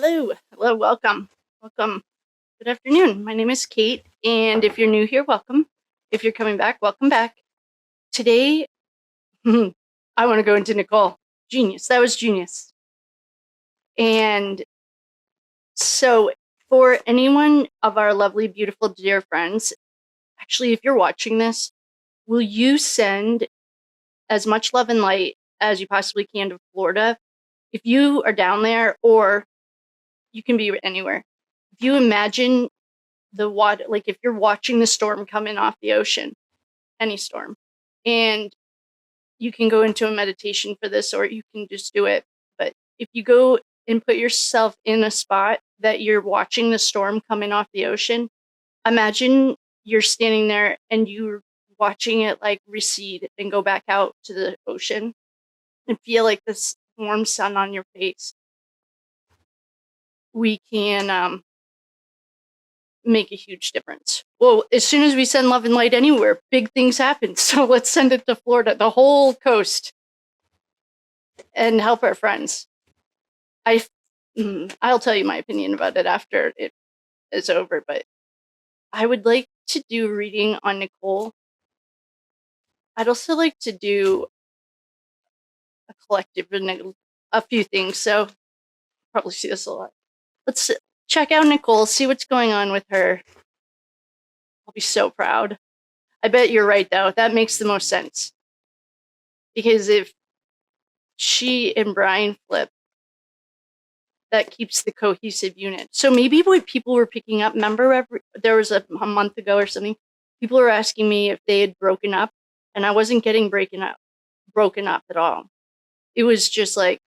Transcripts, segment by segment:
Hello, hello, welcome, welcome. Good afternoon. My name is Kate, and if you're new here, welcome. If you're coming back, welcome back. Today, I want to go into Nicole. Genius. That was genius. And so, for anyone of our lovely, beautiful, dear friends, actually, if you're watching this, will you send as much love and light as you possibly can to Florida? If you are down there, or you can be anywhere, if you imagine the water, like if you're watching the storm coming off the ocean, any storm, and you can go into a meditation for this, or you can just do it. But if you go and put yourself in a spot that you're watching the storm coming off the ocean, imagine you're standing there and you're watching it like recede and go back out to the ocean and feel like this warm sun on your face. We can make a huge difference. Well, as soon as we send love and light anywhere, big things happen. So let's send it to Florida, the whole coast, and help our friends. I'll tell you my opinion about it after it is over, but I would like to do a reading on Nicole. I'd also like to do a collective and a few things, so probably see this a lot. Let's check out Nicole, see what's going on with her. I'll be so proud. I bet you're right, though. That makes the most sense. Because if she and Brian flip, that keeps the cohesive unit. So maybe what people were picking up, remember there was a month ago or something, people were asking me if they had broken up, and I wasn't getting broken up at all. It was just like,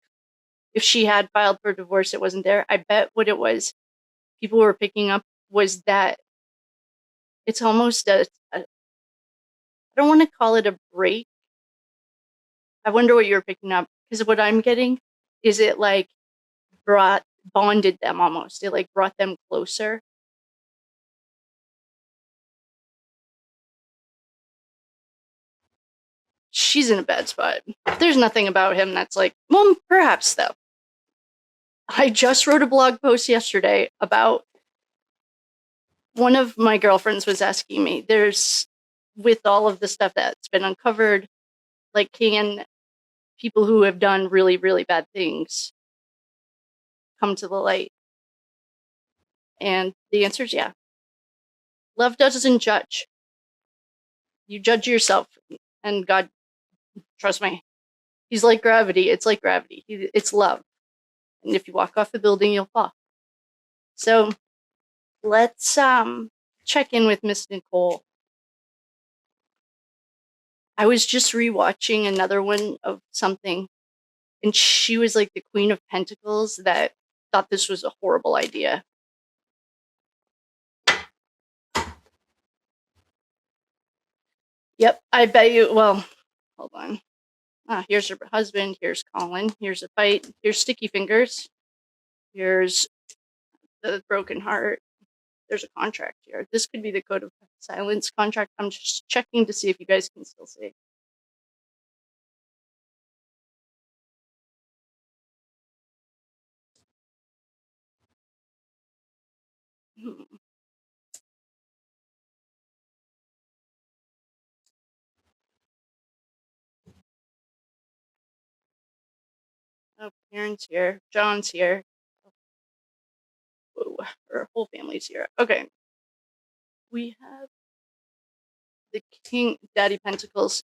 if she had filed for divorce, it wasn't there. I bet what it was, people were picking up, was that it's almost I don't want to call it a break. I wonder what you're picking up, because what I'm getting is it like bonded them almost. It like brought them closer. She's in a bad spot. There's nothing about him that's like, well, perhaps though. I just wrote a blog post yesterday about, one of my girlfriends was asking me, with all of the stuff that's been uncovered, like, can people who have done really, really bad things come to the light? And the answer is yeah. Love doesn't judge. You judge yourself, and God, trust me, He's like gravity. It's like gravity. It's love. And if you walk off the building, you'll fall. So let's check in with Miss Nicole. I was just rewatching another one of something, and she was like the Queen of Pentacles that thought this was a horrible idea. Yep, I bet you. Well, hold on. Here's her husband. Here's Colin. Here's a fight. Here's Sticky Fingers. Here's the broken heart. There's a contract here. This could be the Code of Silence contract. I'm just checking to see if you guys can still see. Oh, Karen's here. John's here. Whoa, our whole family's here. Okay. We have the King, Daddy Pentacles.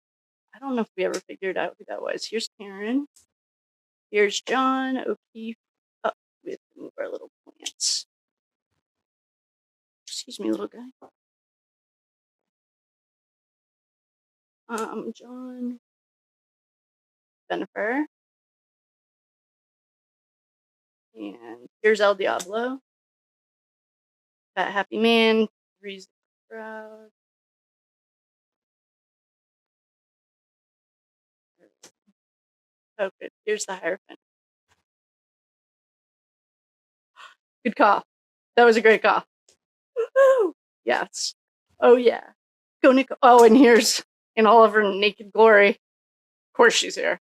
I don't know if we ever figured out who that was. Here's Karen. Here's John O'Keefe. Oh, we have to move our little plants. Excuse me, little guy. John. Jennifer. And here's El Diablo. That happy man. Three's the crowd. Oh, good. Here's the Hierophant. Good call. That was a great call. Yes. Oh, yeah. Go, Nicole. Oh, and here's in all of her naked glory. Of course she's here.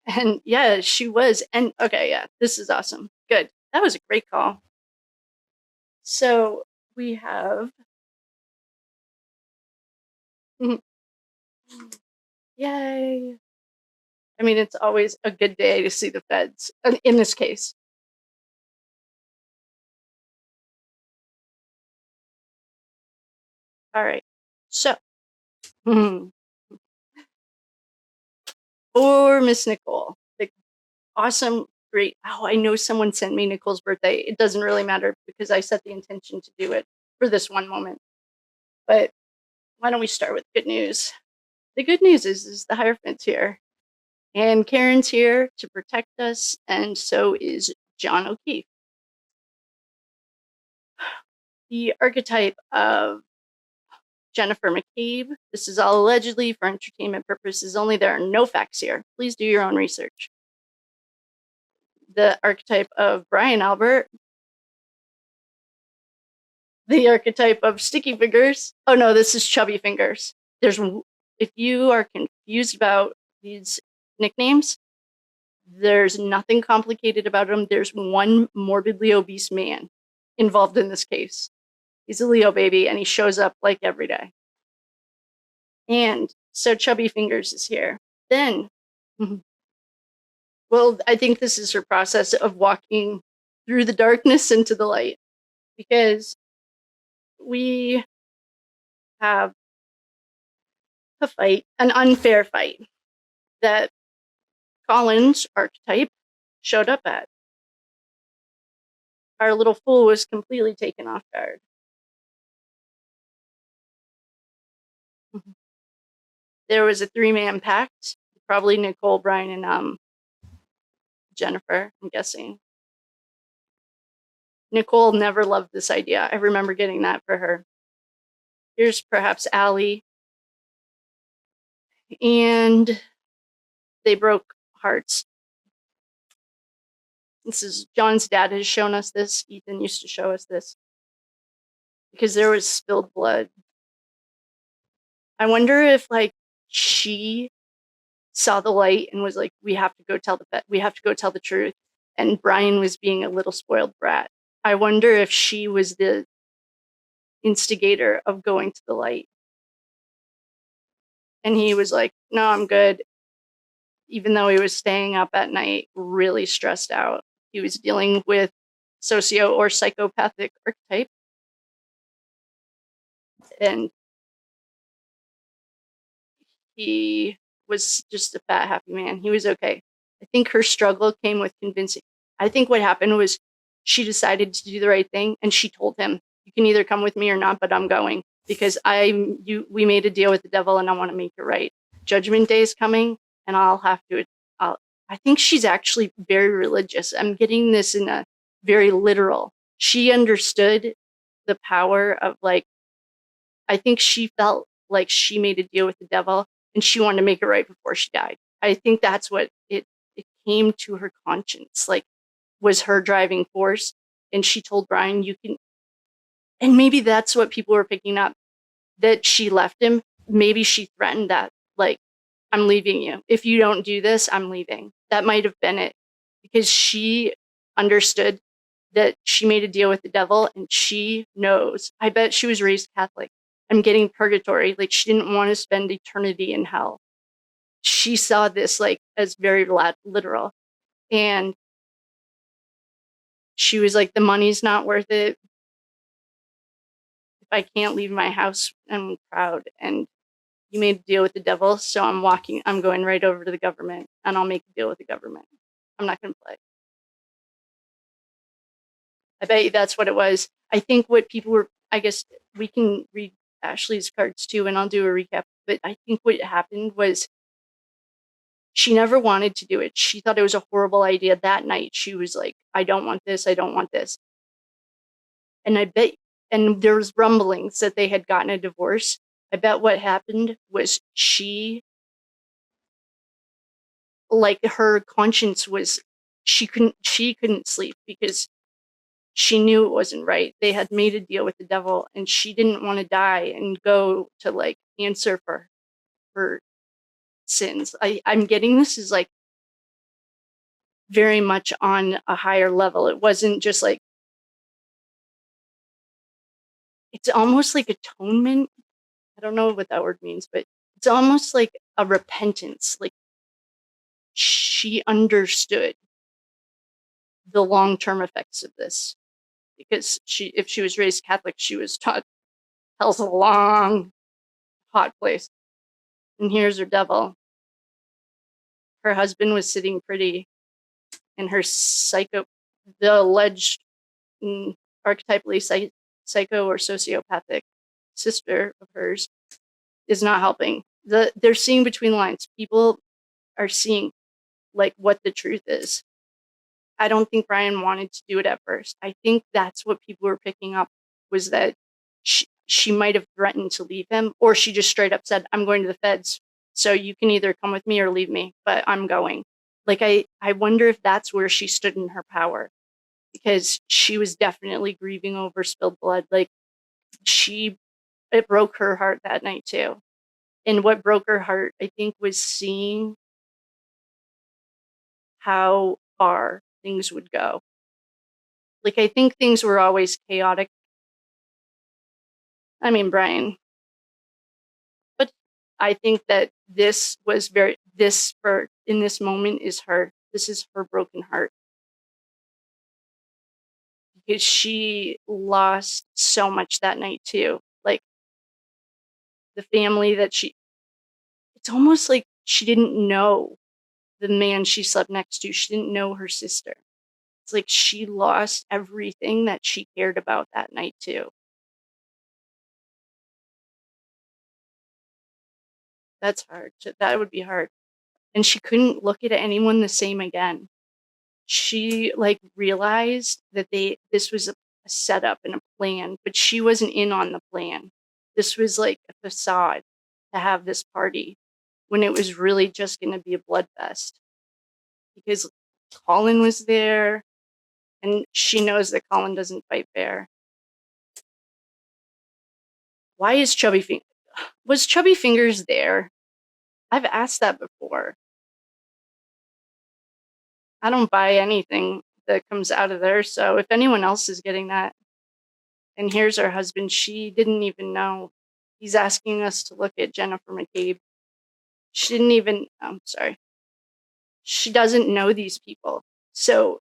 And yeah, she was. And okay, yeah, this is awesome. Good. That was a great call. So we have. Yay. I mean, it's always a good day to see the feds in this case. All right. So, for Miss Nicole, the awesome, great. Oh, I know someone sent me Nicole's birthday. It doesn't really matter because I set the intention to do it for this one moment. But why don't we start with good news? The good news is the Hierophant's here. And Karen's here to protect us, and so is John O'Keefe. The archetype of Jennifer McCabe. This is all allegedly for entertainment purposes only. There are no facts here. Please do your own research. The archetype of Brian Albert. The archetype of Sticky Fingers. Oh no, this is Chubby Fingers. If you are confused about these nicknames, there's nothing complicated about them. There's one morbidly obese man involved in this case. He's a Leo baby, and he shows up like every day. And so Chubby Fingers is here. Then, well, I think this is her process of walking through the darkness into the light, because we have a fight, an unfair fight that Colin's archetype showed up at. Our little fool was completely taken off guard. There was a 3-man pact, probably Nicole, Brian, and Jennifer, I'm guessing. Nicole never loved this idea. I remember getting that for her. Here's perhaps Allie. And they broke hearts. This is John's dad has shown us this. Ethan used to show us this. Because there was spilled blood. I wonder if she saw the light and was like, we have to go tell the truth. And Brian was being a little spoiled brat. I wonder if she was the instigator of going to the light. And he was like, no, I'm good. Even though he was staying up at night, really stressed out. He was dealing with socio or psychopathic archetype. And he was just a fat, happy man. He was okay. I think her struggle came with convincing. I think what happened was she decided to do the right thing, and she told him, you can either come with me or not, but I'm going, because we made a deal with the devil, and I want to make it right. Judgment Day is coming, and I think she's actually very religious. I'm getting this in a very literal. She understood the power of I think she felt like she made a deal with the devil, and she wanted to make it right before she died. I think that's what it came to her conscience, was her driving force. And she told Brian, you can, and maybe that's what people were picking up, that she left him. Maybe she threatened that, I'm leaving you. If you don't do this, I'm leaving. That might have been it, because she understood that she made a deal with the devil, and she knows. I bet she was raised Catholic. I'm getting purgatory. She didn't want to spend eternity in hell. She saw this as very literal. And she was like, the money's not worth it. If I can't leave my house, I'm proud. And you made a deal with the devil, so I'm going right over to the government, and I'll make a deal with the government. I'm not going to play. I bet you that's what it was. I think what people were, I guess we can read Ashley's cards too, and I'll do a recap. But I think what happened was she never wanted to do it. She thought it was a horrible idea. That night, she was like, I don't want this. I don't want this. And I bet, and there was rumblings that they had gotten a divorce. I bet what happened was her conscience was, she couldn't sleep because she knew it wasn't right. They had made a deal with the devil, and she didn't want to die and go to answer for her sins. I'm getting this is very much on a higher level. It wasn't just like, it's almost like atonement. I don't know what that word means, but it's almost like a repentance. Like she understood the long-term effects of this, because if she was raised Catholic, she was taught hell's a long, hot place. And here's her devil. Her husband was sitting pretty, and her the alleged archetypally psycho or sociopathic sister of hers is not helping. They're seeing between lines. People are seeing like what the truth is. I don't think Brian wanted to do it at first. I think that's what people were picking up, was that she might have threatened to leave him, or she just straight up said, I'm going to the feds, so you can either come with me or leave me, but I'm going. Like, I wonder if that's where she stood in her power, because she was definitely grieving over spilled blood. Like, it broke her heart that night too. And what broke her heart, I think, was seeing how far things would go. Like, I think things were always chaotic. I mean, Brian. But I think that this was in this moment is this is her broken heart. Because she lost so much that night too. Like, the family that it's almost like she didn't know the man she slept next to. She didn't know her sister. It's like she lost everything that she cared about that night too. That's hard. That would be hard. And she couldn't look at anyone the same again. She like realized that this was a setup and a plan, but she wasn't in on the plan. This was like a facade to have this party when it was really just going to be a bloodfest, because Colin was there, and she knows that Colin doesn't fight fair. Why is was Chubby Fingers there? I've asked that before. I don't buy anything that comes out of there, so if anyone else is getting that. And here's her husband. She didn't even know. He's asking us to look at Jennifer McCabe. She didn't even, I'm sorry. She doesn't know these people. So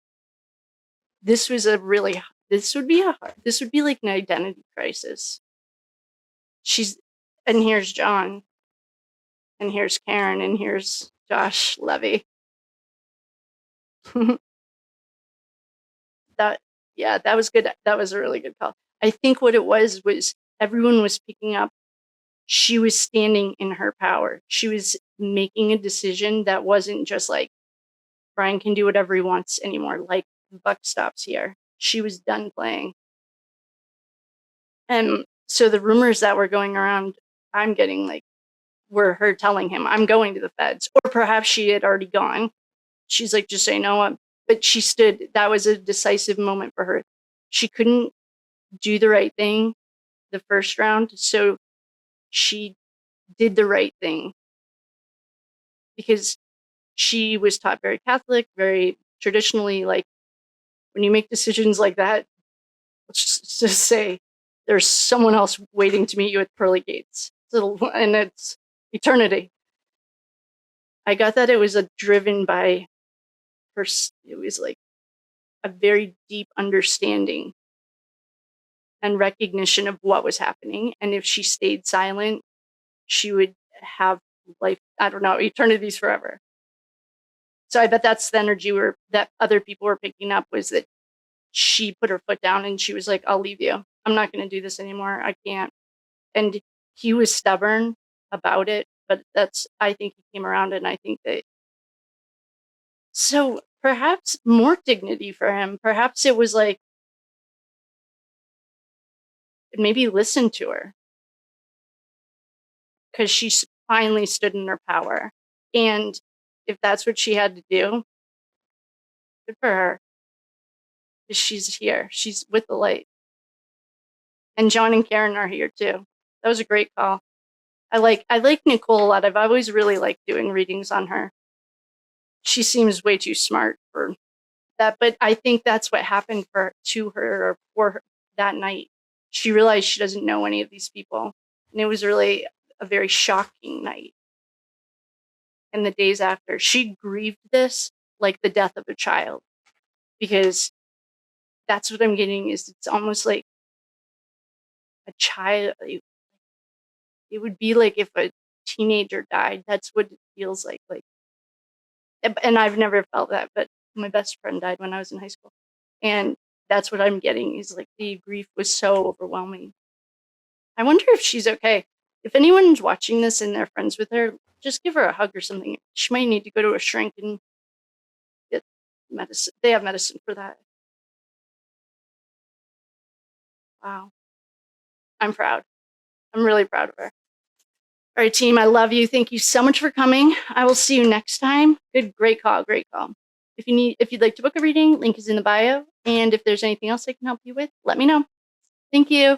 this would be like an identity crisis. And here's John, and here's Karen, and here's Josh Levy. that was good. That was a really good call. I think what it was everyone was picking up. She was standing in her power. She was making a decision that wasn't just like, Brian can do whatever he wants anymore. Like, the buck stops here. She was done playing. And so the rumors that were going around, I'm getting like, were her telling him, I'm going to the feds. Or perhaps she had already gone. She's like, just say no. But she stood. That was a decisive moment for her. She couldn't do the right thing the first round. So she did the right thing, because she was taught very Catholic, very traditionally, like, when you make decisions like that, let's just say there's someone else waiting to meet you at pearly gates. And it's eternity. I got that it was driven by her. It was like a very deep understanding and recognition of what was happening. And if she stayed silent, she would have life, I don't know, eternities forever. So I bet that's the energy that other people were picking up, was that she put her foot down and she was like, I'll leave you. I'm not going to do this anymore. I can't. And he was stubborn about it, but I think he came around, and I think that, so perhaps more dignity for him. Perhaps it was like, maybe listen to her, because she finally stood in her power. And if that's what she had to do, good for her. Because she's here. She's with the light. And John and Karen are here too. That was a great call. I like Nicole a lot. I've always really liked doing readings on her. she seems way too smart for that, but I think that's what happened to her or for her that night. She realized she doesn't know any of these people, and it was really a very shocking night. And the days after, she grieved this like the death of a child, because that's what I'm getting, is it's almost like a child. It would be like if a teenager died. That's what it feels like. And I've never felt that, but my best friend died when I was in high school. And that's what I'm getting, is like the grief was so overwhelming. I wonder if she's okay. If anyone's watching this and they're friends with her, just give her a hug or something. She might need to go to a shrink and get medicine. They have medicine for that. Wow. I'm proud. I'm really proud of her. All right, team, I love you. Thank you so much for coming. I will see you next time. Great call. If you'd like to book a reading, link is in the bio. And if there's anything else I can help you with, let me know. Thank you.